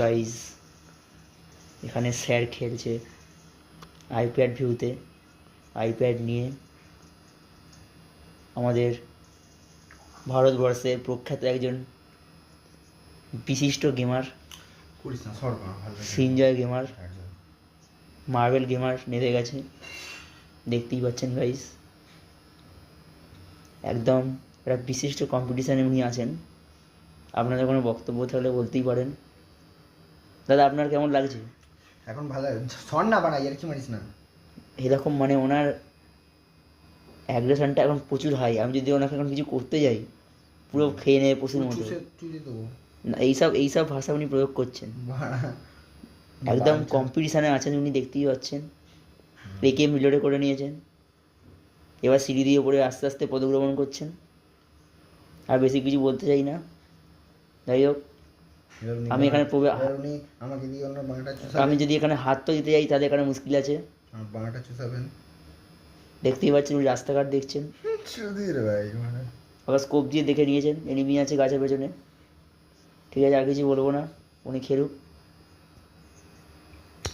Guys এখানে sir খেলছে iPad ভিউতে, আইপ্যাড নিয়ে। আমাদের ভারতবর্ষের প্রখ্যাত একজন বিশিষ্ট gamer Sinjoy gamer, marble gamer নেমে গেছে, দেখতেই পাচ্ছেন গাইজ। একদম একটা বিশিষ্ট কম্পিটিশানে উনি আছেন। আপনাদের কোনো বক্তব্য থাকলে বলতেই পারেন। দাদা আপনার কেমন লাগছে? এখন ভালো শোন না বাড়া, ইয়ার কি মারিস না। এরকম মানে ওনার অ্যাগ্রেশনটা এখন প্রচুর হাই। আমি যদি ওনাকে এখন কিছু করতে যাই পুরো খেয়ে নেবে পশুর মতো। না, এইসব ভাষা উনি প্রয়োগ করছেন। একদম কম্পিটিশানে আছেন উনি, দেখতেই পাচ্ছেন। একে মিলোরে করে নিয়েছেন, এবার সিঁড়ি দিয়ে উপরে আস্তে আস্তে পদগ্রমণ করছেন। আর বেশি কিছু বলতে চাই না। যাই হোক, আমি এখানে আমি যদি এখানে হাত তো দিতে যাই তাহলে এখানে মুশকিল আছে। দেখতেই পাচ্ছেন উনি রাস্তাঘাট দেখছেন, আবার স্কোপ দিয়ে দেখে নিয়েছেন এনিমি আছে গাছের পেছনে। ঠিক আছে, আর কিছু বলবো না, উনি খেলুক।